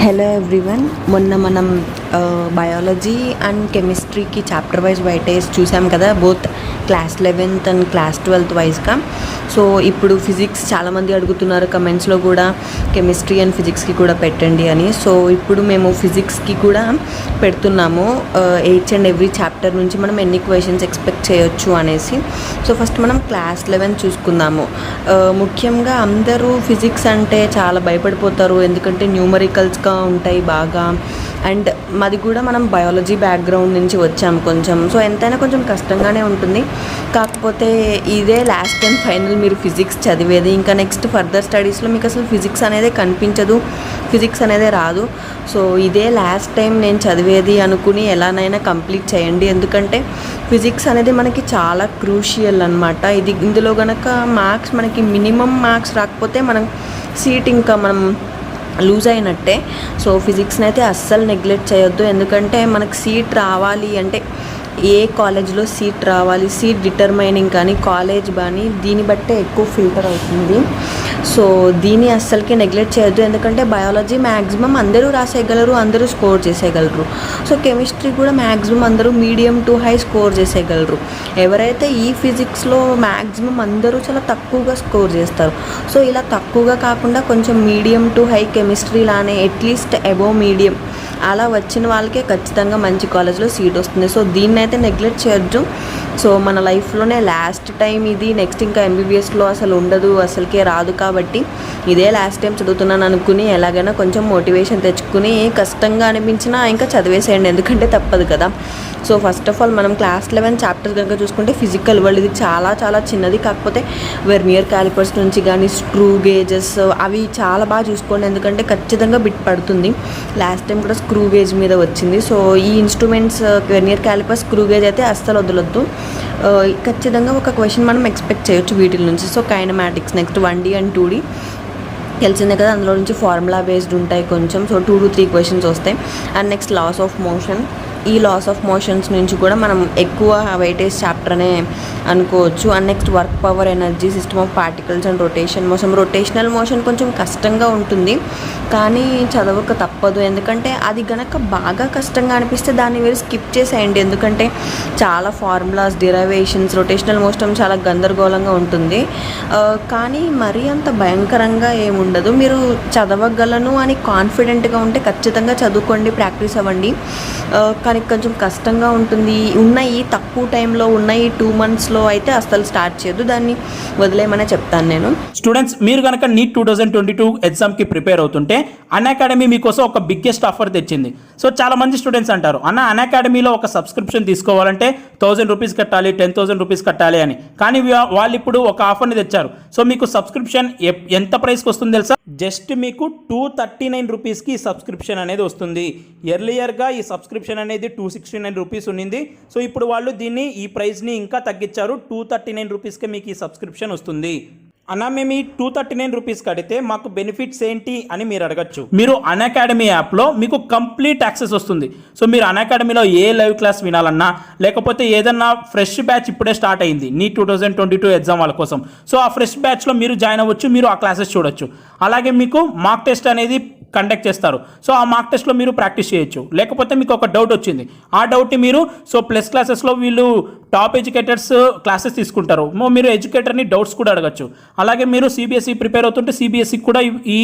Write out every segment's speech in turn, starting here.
Hello everyone. మొన్న మనం biology and కెమిస్ట్రీకి చాప్టర్ వైజ్ వైటేజ్ చూసాం కదా, both class 11th and class 12th వైజ్గా. సో ఇప్పుడు ఫిజిక్స్ చాలామంది అడుగుతున్నారు కమెంట్స్లో కూడా, కెమిస్ట్రీ అండ్ ఫిజిక్స్కి కూడా పెట్టండి అని. సో ఇప్పుడు మేము ఫిజిక్స్కి కూడా పెడుతున్నాము. ఈచ్ అండ్ ఎవ్రీ చాప్టర్ నుంచి మనం ఎన్ని క్వశ్చన్స్ ఎక్స్పెక్ట్ చేయొచ్చు అనేసి. సో ఫస్ట్ మనం క్లాస్ 11 చూసుకుందాము. ముఖ్యంగా అందరూ ఫిజిక్స్ అంటే చాలా భయపడిపోతారు, ఎందుకంటే న్యూమరికల్స్గా ఉంటాయి బాగా. అండ్ మాది కూడా మనం బయాలజీ బ్యాక్గ్రౌండ్ నుంచి వచ్చాము కొంచెం. సో ఎంతైనా కొంచెం కష్టంగానే ఉంటుంది. కాకపోతే ఇదే లాస్ట్ అండ్ ఫైనల్ మీరు ఫిజిక్స్ చదివేది. ఇంకా నెక్స్ట్ ఫర్దర్ స్టడీస్లో మీకు అసలు ఫిజిక్స్ అనేది కనిపించదు, ఫిజిక్స్ అనేది రాదు. సో ఇదే లాస్ట్ టైం నేను చదివేది అనుకుని ఎలానైనా కంప్లీట్ చేయండి, ఎందుకంటే ఫిజిక్స్ అనేది మనకి చాలా క్రూషియల్ అనమాట. ఇందులో కనుక మార్క్స్ మనకి మినిమం మార్క్స్ రాకపోతే మనం సీట్ ఇంకా మనం లూజ్ అయినట్టే. సో ఫిజిక్స్ని అయితే అస్సలు నెగ్లెక్ట్ చేయొద్దు, ఎందుకంటే మనకు సీట్ రావాలి అంటే ఏ కాలేజ్లో సీట్ రావాలి, సీట్ డిటర్మైనింగ్ కానీ కాలేజ్ కానీ దీన్ని బట్టే ఎక్కువ ఫిల్టర్ అవుతుంది. సో దీన్ని అస్సలకి నెగ్లెక్ట్ చేయొద్దు, ఎందుకంటే బయాలజీ మ్యాక్సిమం అందరూ రాసేయగలరు, అందరూ స్కోర్ చేసేయగలరు. సో కెమిస్ట్రీ కూడా మ్యాక్సిమం అందరూ మీడియం టు హై స్కోర్ చేసేయగలరు. ఎవరైతే ఈ ఫిజిక్స్లో మ్యాక్సిమం అందరూ చాలా తక్కువగా స్కోర్ చేస్తారు. సో ఇలా తక్కువగా కాకుండా కొంచెం మీడియం టు హై కెమిస్ట్రీ లానే అట్లీస్ట్ అబోవ్ మీడియం అలా వచ్చిన వాళ్ళకే ఖచ్చితంగా మంచి కాలేజ్లో సీట్ వస్తుంది. సో దీన్ని అయితే నెగ్లెక్ట్ చేయొద్దు. సో మన లైఫ్లోనే లాస్ట్ టైం ఇది, నెక్స్ట్ ఇంకా ఎంబీబీఎస్లో అసలు ఉండదు, అసలుకే రాదు. కాబట్టి ఇదే లాస్ట్ టైం చదువుతున్నాను అనుకుని ఎలాగైనా కొంచెం మోటివేషన్ తెచ్చుకుని కష్టంగా అనిపించినా ఇంకా చదివేసేయండి, ఎందుకంటే తప్పదు కదా. సో ఫస్ట్ ఆఫ్ ఆల్ మనం క్లాస్ 11 చాప్టర్ కనుక చూసుకుంటే ఫిజికల్ వరల్డ్ ఇది చాలా చాలా చిన్నది. కాకపోతే వెర్నియర్ క్యాలిపర్స్ నుంచి కానీ స్క్రూ గేజెస్ అవి చాలా బాగా చూసుకోండి, ఎందుకంటే ఖచ్చితంగా బిట్ పడుతుంది. లాస్ట్ టైం కూడా స్క్రూ గేజ్ మీద వచ్చింది. సో ఈ instruments vernier calliper screw gauge అయితే అస్సలు వదలొద్దు. ఖచ్చితంగా ఒక క్వశ్చన్ మనం ఎక్స్పెక్ట్ చేయొచ్చు వీటి నుంచి. So kinematics, next 1D and 2D తెలిసిందే కదా, అందులో నుంచి ఫార్ములా బేస్డ్ ఉంటాయి కొంచెం. సో 2 to 3 క్వశ్చన్స్ వస్తాయి. And next laws of motion. ఈ లాస్ ఆఫ్ మోషన్స్ నుంచి కూడా మనం ఎక్కువ వెయిటేజ్ చాప్టర్ అనే అనుకోవచ్చు. And next work power, energy, system of particles and rotational motion కొంచెం కష్టంగా ఉంటుంది, కానీ చదవక తప్పదు. ఎందుకంటే అది గనక బాగా కష్టంగా అనిపిస్తే దాన్ని మీరు స్కిప్ చేసేయండి, ఎందుకంటే చాలా ఫార్ములాస్, డిరైవేషన్స్, రొటేషనల్ మోషన్ చాలా గందరగోళంగా ఉంటుంది. కానీ మరీ అంత భయంకరంగా ఏముండదు. మీరు చదవగలను అని కాన్ఫిడెంట్గా ఉంటే ఖచ్చితంగా చదువుకోండి, ప్రాక్టీస్ అవ్వండి. కానీ కొంచెం కష్టంగా ఉంటుంది. ఉన్నాయి తక్కువ టైంలో ఉన్నాయి, 2 monthsలో అయితే అస్సలు స్టార్ట్ చేయొద్దు, దాన్ని వదిలేయమనే చెప్తాను నేను. స్టూడెంట్స్, మీరు కనుక నీట్ 2022 ఎగ్జామ్కి ప్రిపేర్ అవుతుంటే అన్అకాడమీ మీకోసం ఒక బిగ్గెస్ట్ ఆఫర్ తెచ్చింది. సో చాలా మంది స్టూడెంట్స్ అంటారు, అన్అకాడమీలో ఒక సబ్స్క్రిప్షన్ తీసుకోవాలంటే 1000 రూపీస్ కట్టాలి, 10,000 రూపీస్ కట్టాలి అని. కానీ వాళ్ళు ఇప్పుడు ఒక ఆఫర్ని తెచ్చారు. సో మీకు సబ్స్క్రిప్షన్ ఎంత ప్రైస్కి వస్తుంది తెలుసా? జస్ట్ మీకు 239 రూపీస్కి ఈ సబ్స్క్రిప్షన్ అనేది వస్తుంది. ఎర్లియర్గా ఈ సబ్స్క్రిప్షన్ అనేది 269 రూపీస్ ఉండింది. సో ఇప్పుడు వాళ్ళు ఈ ప్రైస్ని ఇంకా తగ్గించారు. 239 రూపీస్కే మీకు ఈ సబ్స్క్రిప్షన్ వస్తుంది. అన్న మేము ఈ 239 రూపీస్ కడితే మాకు బెనిఫిట్స్ ఏంటి అని మీరు అడగచ్చు. మీరు అన్అకాడమీ యాప్లో మీకు కంప్లీట్ యాక్సెస్ వస్తుంది. సో మీరు అన్అకాడమీలో ఏ లైవ్ క్లాస్ వినాలన్నా, లేకపోతే ఏదన్నా ఫ్రెష్ బ్యాచ్ ఇప్పుడే స్టార్ట్ అయింది నీట్ 2022 ఎగ్జామ్ వాళ్ళ కోసం. సో ఆ ఫ్రెష్ బ్యాచ్లో మీరు జాయిన్ అవ్వచ్చు, మీరు ఆ క్లాసెస్ చూడొచ్చు. అలాగే మీకు మాక్ టెస్ట్ అనేది కండక్ట్ చేస్తారు. సో ఆ మార్క్ టెస్ట్లో మీరు ప్రాక్టీస్ చేయొచ్చు. లేకపోతే మీకు ఒక డౌట్ వచ్చింది, ఆ డౌట్ని మీరు ప్లస్ క్లాసెస్లో వీళ్ళు టాప్ ఎడ్యుకేటర్స్ క్లాసెస్ తీసుకుంటారు, మీరు ఎడ్యుకేటర్ని డౌట్స్ కూడా అడగచ్చు. అలాగే మీరు సిబిఎస్ఈ ప్రిపేర్ అవుతుంటే సిబిఎస్ఈకి కూడా ఈ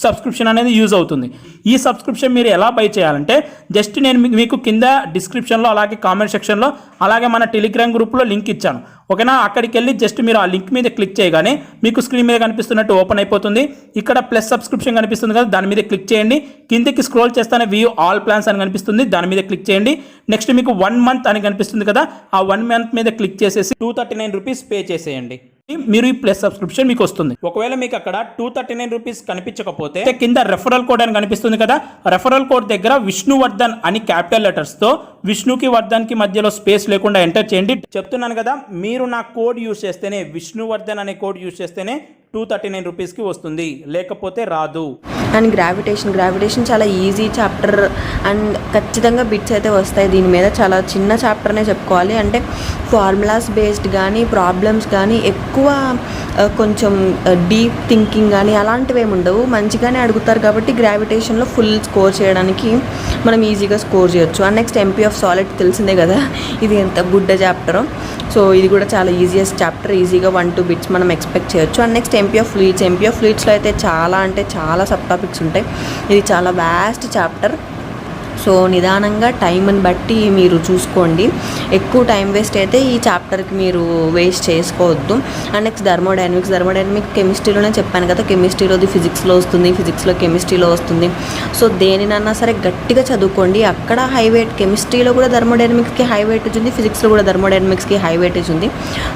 సబ్స్క్రిప్షన్ అనేది యూజ్ అవుతుంది. ఈ సబ్స్క్రిప్షన్ మీరు ఎలా బై చేయాలంటే, జస్ట్ నేను మీకు కింద డిస్క్రిప్షన్లో, అలాగే కామెంట్ సెక్షన్లో, అలాగే మన టెలిగ్రామ్ గ్రూప్లో లింక్ ఇచ్చాను, ఓకేనా? అక్కడికి వెళ్ళి జస్ట్ మీరు ఆ లింక్ మీద క్లిక్ చేయగానే మీకు స్క్రీన్ మీద కనిపిస్తున్నట్టు ఓపెన్ అయిపోతుంది. ఇక్కడ ప్లస్ సబ్స్క్రిప్షన్ కనిపిస్తుంది కదా, దాని మీద క్లిక్ చేయండి. కిందకి స్క్రోల్ చేస్తానే వ్యూ ఆల్ ప్లాన్స్ అని కనిపిస్తుంది, దాని మీద క్లిక్ చేయండి. నెక్స్ట్ మీకు 1 month అని కనిపిస్తుంది కదా, ఆ 1 month మీద క్లిక్ చేసేసి 239 రూపీస్ పే చేసేయండి. మీరు ఈ ప్లస్ సబ్స్క్రిప్షన్ మీకు వస్తుంది. ఒకవేళ మీకు అక్కడ 239 రూపీస్ కనిపించకపోతే కింద రెఫరల్ కోడ్ అని కనిపిస్తుంది కదా, రెఫరల్ కోడ్ దగ్గర విష్ణువర్ధన్ అని క్యాపిటల్ లెటర్స్తో విష్ణుకి వర్ధన్కి మధ్యలో స్పేస్ లేకుండా ఎంటర్ చేయండి. చెప్తున్నాను కదా, మీరు నా కోడ్ యూజ్ చేస్తేనే, విష్ణువర్ధన్ అనే కోడ్ యూజ్ చేస్తేనే 239 రూపీస్కి వస్తుంది, లేకపోతే రాదు. అండ్ గ్రావిటేషన్ చాలా ఈజీ చాప్టర్ అండ్ ఖచ్చితంగా బిట్స్ అయితే వస్తాయి దీని మీద. చాలా చిన్న చాప్టర్నే చెప్పుకోవాలి. అంటే ఫార్ములాస్ బేస్డ్ కానీ ప్రాబ్లమ్స్ కానీ ఎక్కువ కొంచెం డీప్ థింకింగ్ కానీ అలాంటివి ఏమి ఉండవు. మంచిగానే అడుగుతారు కాబట్టి గ్రావిటేషన్లో ఫుల్ స్కోర్ చేయడానికి మనం ఈజీగా స్కోర్ చేయొచ్చు. And next MP of solid తెలిసిందే కదా, ఇది ఎంత బుడ్డ చాప్టరో. సో ఇది కూడా చాలా ఈజియెస్ట్ చాప్టర్, ఈజీగా 1-2 బిట్స్ మనం ఎక్స్పెక్ట్ చేయొచ్చు. అండ్ నెక్స్ట్ ఎంపీ ఆఫ్ ఫ్లూయిడ్స్లో అయితే చాలా సబ్ టాపిక్స్ ఉంటాయి. ఇది చాలా వ్యాస్ట్ చాప్టర్. సో నిదానంగా టైంని బట్టి మీరు చూసుకోండి. ఎక్కువ టైం వేస్ట్ అయితే ఈ చాప్టర్కి మీరు వేస్ట్ చేసుకోవద్దు. అండ్ నెక్స్ట్ థర్మోడైనమిక్ కెమిస్ట్రీలోనే చెప్పాను కదా, కెమిస్ట్రీలోది ఫిజిక్స్లో వస్తుంది, ఫిజిక్స్లో కెమిస్ట్రీలో వస్తుంది. సో దేనినన్నా సరే గట్టిగా చదువుకోండి. అక్కడ హై వెయిట్, కెమిస్ట్రీలో కూడా థర్మోడైనమిక్స్కి హై వెయిటేజ్ ఉంది, ఫిజిక్స్లో కూడా థర్మోడైనమిక్స్కి హై వెయిటేజ్ ఉంది.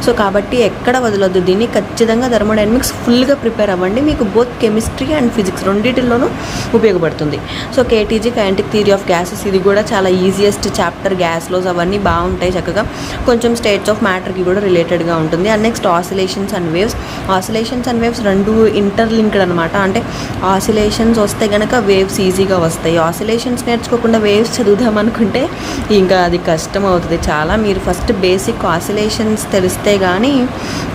సో కాబట్టి ఎక్కడ వదలొద్దు దీన్ని. ఖచ్చితంగా థర్మోడైనమిక్స్ ఫుల్గా ప్రిపేర్ అవ్వండి. మీకు బోత్ కెమిస్ట్రీ అండ్ ఫిజిక్స్ రెండింటిలోనూ ఉపయోగపడుతుంది. So KTG, kinetic theory of gases, ఇది కూడా చాలా ఈజియెస్ట్ చాప్టర్. గ్యాస్లోస్ అవన్నీ బాగుంటాయి చక్కగా. కొంచెం స్టేట్స్ ఆఫ్ మ్యాటర్కి కూడా రిలేటెడ్గా ఉంటుంది. And next oscillations and waves రెండు ఇంటర్లింక్డ్ అనమాట. అంటే ఆసిలేషన్స్ వస్తే కనుక వేవ్స్ ఈజీగా వస్తాయి. ఆసిలేషన్స్ నేర్చుకోకుండా వేవ్స్ చదువుదాం అనుకుంటే ఇంకా అది కష్టం అవుతుంది చాలా. మీరు ఫస్ట్ బేసిక్ ఆసిలేషన్స్ తెలిస్తే కానీ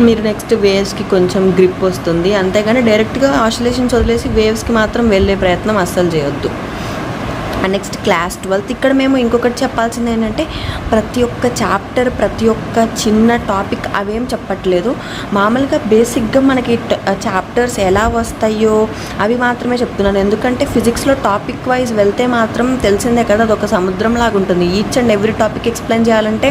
మీరు నెక్స్ట్ వేవ్స్కి కొంచెం గ్రిప్ వస్తుంది. అంతేగాని డైరెక్ట్గా ఆసిలేషన్స్ వదిలేసి వేవ్స్కి మాత్రం వెళ్ళే ప్రయత్నం అస్సలు చేయొద్దు. And next class 12. ఇక్కడ మేము ఇంకొకటి చెప్పాల్సింది ఏంటంటే ప్రతి ఒక్క చాప్టర్, ప్రతి ఒక్క చిన్న టాపిక్ అవేం చెప్పట్లేదు. మామూలుగా బేసిక్గా మనకి చాప్టర్స్ ఎలా వస్తాయో అవి మాత్రమే చెప్తున్నాను. ఎందుకంటే ఫిజిక్స్లో టాపిక్ వైజ్ వెళ్తే మాత్రం తెలిసిందే కదా, అదొక సముద్రం లాగా ఉంటుంది. Each and every topic explain చేయాలంటే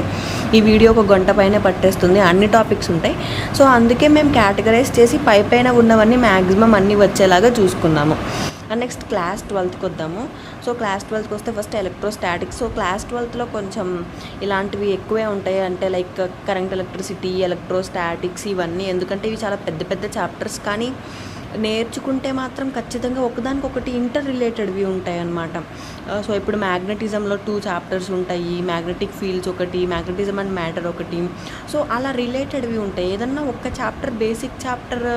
ఈ వీడియో ఒక గంట పైన పట్టేస్తుంది, అన్ని టాపిక్స్ ఉంటాయి. సో అందుకే మేము కేటగరైజ్ చేసి పైన ఉన్నవన్నీ మ్యాక్సిమం అన్నీ వచ్చేలాగా చూసుకున్నాము. అండ్ నెక్స్ట్ క్లాస్ 12కి వద్దాము. సో క్లాస్ 12కి వస్తే ఫస్ట్ ఎలక్ట్రోస్టాటిక్స్. సో క్లాస్ 12లో కొంచెం ఇలాంటివి ఎక్కువే ఉంటాయి. అంటే లైక్ కరెంట్ ఎలక్ట్రిసిటీ, ఎలక్ట్రోస్టాటిక్స్ ఇవన్నీ. ఎందుకంటే ఇవి చాలా పెద్ద పెద్ద చాప్టర్స్, కానీ నేర్చుకుంటే మాత్రం ఖచ్చితంగా ఒకదానికొకటి ఇంటర్ రిలేటెడ్వి ఉంటాయి అన్నమాట. సో ఇప్పుడు మ్యాగ్నెటిజంలో 2 చాప్టర్స్ ఉంటాయి, మ్యాగ్నెటిక్ ఫీల్డ్స్ ఒకటి, మ్యాగ్నెటిజం అండ్ మ్యాటర్ ఒకటి. సో అలా రిలేటెడ్వి ఉంటాయి. ఏదన్నా ఒక chapter, basic chapter,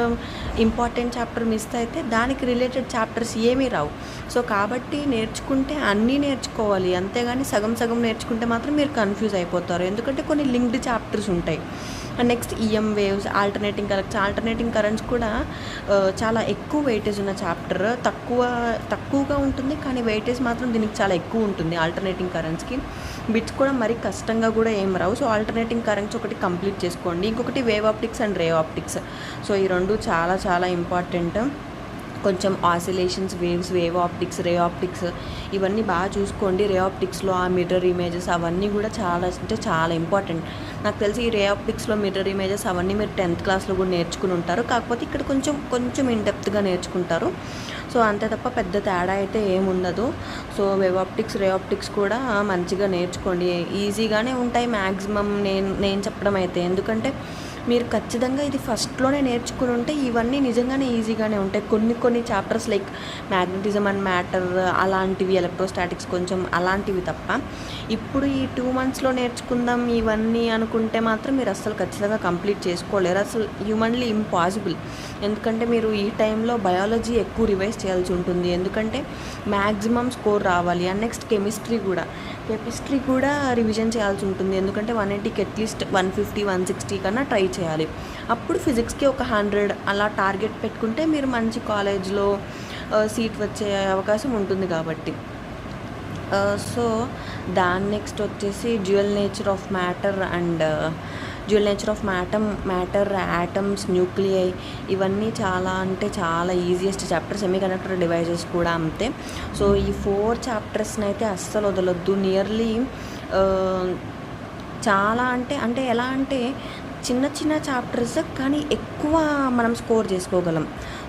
important chapter miss అయితే దానికి రిలేటెడ్ చాప్టర్స్ ఏమీ రావు. సో కాబట్టి నేర్చుకుంటే అన్నీ నేర్చుకోవాలి, అంతేగాని సగం సగం నేర్చుకుంటే మాత్రం మీరు కన్ఫ్యూజ్ అయిపోతారు. ఎందుకంటే కొన్ని లింక్డ్ చాప్టర్స్ ఉంటాయి. And next EM waves, alternating currents కూడా చాలా ఎక్కువ వెయిటేజ్ ఉన్న చాప్టర్. తక్కువగా ఉంటుంది, కానీ వెయిటేజ్ మాత్రం దీనికి చాలా ఎక్కువ ఉంటుంది ఆల్టర్నేటింగ్ కరెంట్స్కి. బిట్స్ కూడా మరీ కష్టంగా కూడా ఏం రావు. సో ఆల్టర్నేటింగ్ కరెంట్స్ ఒకటి కంప్లీట్ చేసుకోండి. ఇంకొకటి wave optics and ray optics. So ఈ రెండు చాలా ఇంపార్టెంట్. కొంచెం oscillations, wave optics, ray optics ఇవన్నీ బాగా చూసుకోండి. రే ఆప్టిక్స్లో ఆ మిర్రర్ ఇమేజెస్ అవన్నీ కూడా చాలా ఇంపార్టెంట్. నాకు తెలిసి ఈ రే ఆప్టిక్స్లో మిర్రర్ ఇమేజెస్ అవన్నీ మీరు 10th క్లాస్లో కూడా నేర్చుకుని ఉంటారు. కాకపోతే ఇక్కడ కొంచెం ఇన్డెప్త్గా నేర్చుకుంటారు. సో అంతే తప్ప పెద్ద తేడా అయితే ఏముండదు. So wave optics, ray optics కూడా మంచిగా నేర్చుకోండి. ఈజీగానే ఉంటాయి మ్యాక్సిమం నేను చెప్పడం అయితే. ఎందుకంటే మీరు ఖచ్చితంగా ఇది ఫస్ట్లోనే నేర్చుకుని ఉంటే ఇవన్నీ నిజంగానే ఈజీగానే ఉంటాయి. కొన్ని chapters like magnetism and matter అలాంటివి, ఎలక్ట్రోస్టాటిక్స్ కొంచెం అలాంటివి తప్ప ఇప్పుడు ఈ 2 monthsలో నేర్చుకుందాం ఇవన్నీ అనుకుంటే మాత్రం మీరు అస్సలు ఖచ్చితంగా కంప్లీట్ చేసుకోలేరు. అసలు హ్యూమన్లీ ఇంపాసిబుల్. ఎందుకంటే మీరు ఈ టైంలో బయాలజీ ఎక్కువ రివైజ్ చేయాల్సి ఉంటుంది. ఎందుకంటే మ్యాక్సిమం స్కోర్ రావాలి. అండ్ నెక్స్ట్ కెమిస్ట్రీ కూడా రివిజన్ చేయాల్సి ఉంటుంది. ఎందుకంటే 180కి అట్లీస్ట్ 150, 160 కన్నా ట్రై చేయాలి. అప్పుడు ఫిజిక్స్కి ఒక 100 అలా టార్గెట్ పెట్టుకుంటే మీరు మంచి కాలేజ్లో సీట్ వచ్చే అవకాశం ఉంటుంది కాబట్టి. సో దాని నెక్స్ట్ వచ్చేసి dual nature of matter, atoms, nuclei ఇవన్నీ చాలా ఈజియెస్ట్ చాప్టర్. సెమీకండక్టర్ డివైజెస్ కూడా అంతే. సో ఈ 4 చాప్టర్స్ని అయితే అస్సలు వదలొద్దు. నియర్లీ చాలా అంటే ఎలా అంటే చిన్న చాప్టర్స్, కానీ ఎక్కువ మనం స్కోర్ చేసుకోగలం.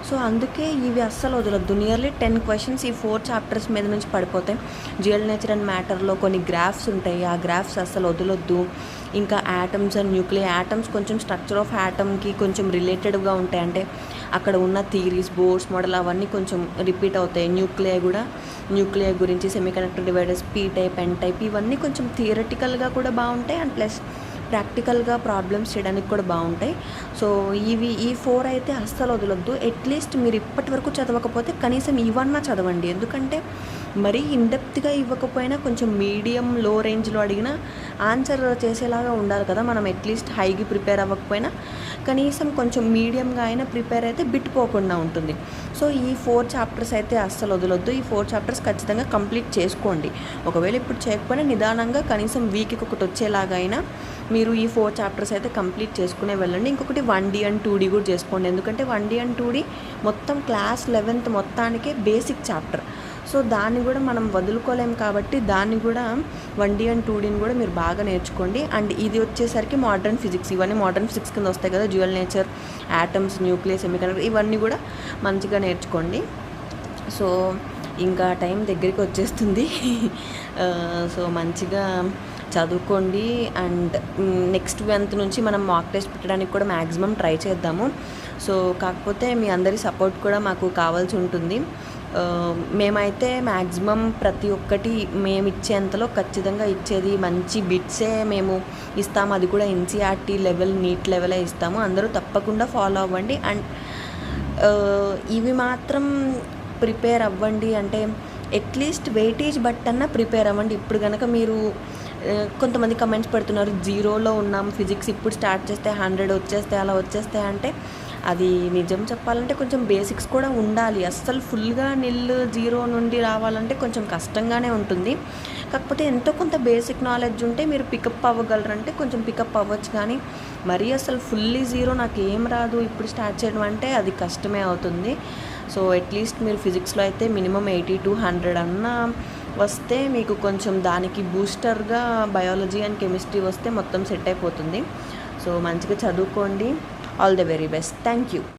సో అందుకే ఇవి అస్సలు వదలొద్దు. నియర్లీ 10 questions ఈ 4 చాప్టర్స్ మీద నుంచి పడిపోతాయి. డ్యూయల్ నేచర్ అండ్ మ్యాటర్లో కొన్ని గ్రాఫ్స్ ఉంటాయి, ఆ గ్రాఫ్స్ అస్సలు వదలొద్దు. ఇంకా యాటమ్స్ అండ్ న్యూక్లియై, యాటమ్స్ కొంచెం స్ట్రక్చర్ ఆఫ్ యాటమ్కి కొంచెం రిలేటెడ్గా ఉంటాయి. అంటే అక్కడ ఉన్న థియరీస్, బోర్డ్స్ మోడల్ అవన్నీ కొంచెం రిపీట్ అవుతాయి. న్యూక్లియై గురించి, semiconductor dividers, p type, n type ఇవన్నీ కొంచెం థియరటికల్గా కూడా బాగుంటాయి. అండ్ ప్లస్ ప్రాక్టికల్గా ప్రాబ్లమ్స్ చేయడానికి కూడా బాగుంటాయి. సో ఈ 4 అయితే అస్సలు వదలొద్దు. అట్లీస్ట్ మీరు ఇప్పటి వరకు చదవకపోతే కనీసం ఇవన్నా చదవండి. ఎందుకంటే మరీ ఇన్డెప్త్గా ఇవ్వకపోయినా కొంచెం మీడియం లో రేంజ్లో అడిగినా ఆన్సర్ చేసేలాగా ఉండాలి కదా. మనం అట్లీస్ట్ హైకి ప్రిపేర్ అవ్వకపోయినా కనీసం కొంచెం మీడియంగా అయినా ప్రిపేర్ అయితే బిట్టుపోకుండా ఉంటుంది. సో ఈ 4 చాప్టర్స్ అయితే అస్సలు వదలొద్దు. ఈ 4 చాప్టర్స్ ఖచ్చితంగా కంప్లీట్ చేసుకోండి. ఒకవేళ ఇప్పుడు చేయకపోయినా నిదానంగా కనీసం వీక్కి ఒకటి వచ్చేలాగా అయినా మీరు ఈ 4 చాప్టర్స్ అయితే కంప్లీట్ చేసుకునే వెళ్ళండి. ఇంకొకటి 1D అండ్ 2D కూడా చేసుకోండి. ఎందుకంటే 1D అండ్ 2D మొత్తం క్లాస్ 11th మొత్తానికే బేసిక్ చాప్టర్. సో దాన్ని కూడా మనం వదులుకోలేం కాబట్టి దాన్ని కూడా 1D అండ్ 2Dని కూడా మీరు బాగా నేర్చుకోండి. అండ్ ఇది వచ్చేసరికి మోడర్న్ ఫిజిక్స్, ఇవన్నీ మోడర్న్ ఫిజిక్స్ కింద వస్తాయి కదా. Dual nature, atoms, nucleus, semiconductor, ఇవన్నీ కూడా మంచిగా నేర్చుకోండి. సో ఇంకా టైం దగ్గరికి వచ్చేస్తుంది. సో మంచిగా చదువుకోండి. అండ్ నెక్స్ట్ మంత్ నుంచి మనం మాక్ టెస్ట్ పెట్టడానికి కూడా మ్యాక్సిమం ట్రై చేద్దాము. సో కాకపోతే మీ అందరి సపోర్ట్ కూడా మాకు కావాల్సి ఉంటుంది. మేమైతే మ్యాక్సిమం ప్రతి ఒక్కటి మేము ఇచ్చేంతలో ఖచ్చితంగా ఇచ్చేది మంచి బిట్సే మేము ఇస్తాము. అది కూడా NCERT లెవెల్, నీట్ లెవెలే ఇస్తాము. అందరూ తప్పకుండా ఫాలో అవ్వండి. అండ్ ఇవి మాత్రం ప్రిపేర్ అవ్వండి. అంటే అట్లీస్ట్ వెయిటేజ్ బట్టన్నా ప్రిపేర్ అవ్వండి. ఇప్పుడు కనుక మీరు కొంతమంది కమెంట్స్ పెడుతున్నారు, 0లో ఉన్నాం, ఫిజిక్స్ ఇప్పుడు స్టార్ట్ చేస్తే 100 వచ్చేస్తాయి, అలా వచ్చేస్తాయి అంటే అది నిజం చెప్పాలంటే కొంచెం బేసిక్స్ కూడా ఉండాలి. అస్సలు ఫుల్గా 0 నుండి రావాలంటే కొంచెం కష్టంగానే ఉంటుంది. కాకపోతే ఎంతో కొంత బేసిక్ నాలెడ్జ్ ఉంటే మీరు పికప్ అవ్వగలరంటే కొంచెం పికప్ అవ్వచ్చు. కానీ మరీ అసలు ఫుల్లీ 0 నాకు ఏం రాదు ఇప్పుడు స్టార్ట్ చేయడం అంటే అది కష్టమే అవుతుంది. సో అట్లీస్ట్ మీరు ఫిజిక్స్లో అయితే మినిమం 80 to 100 అన్నా వస్తే మీకు కొంచెం దానికి బూస్టర్గా బయాలజీ అండ్ కెమిస్ట్రీ వస్తే మొత్తం సెట్ అయిపోతుంది. సో మంచిగా చదువుకోండి. All the very best. Thank you.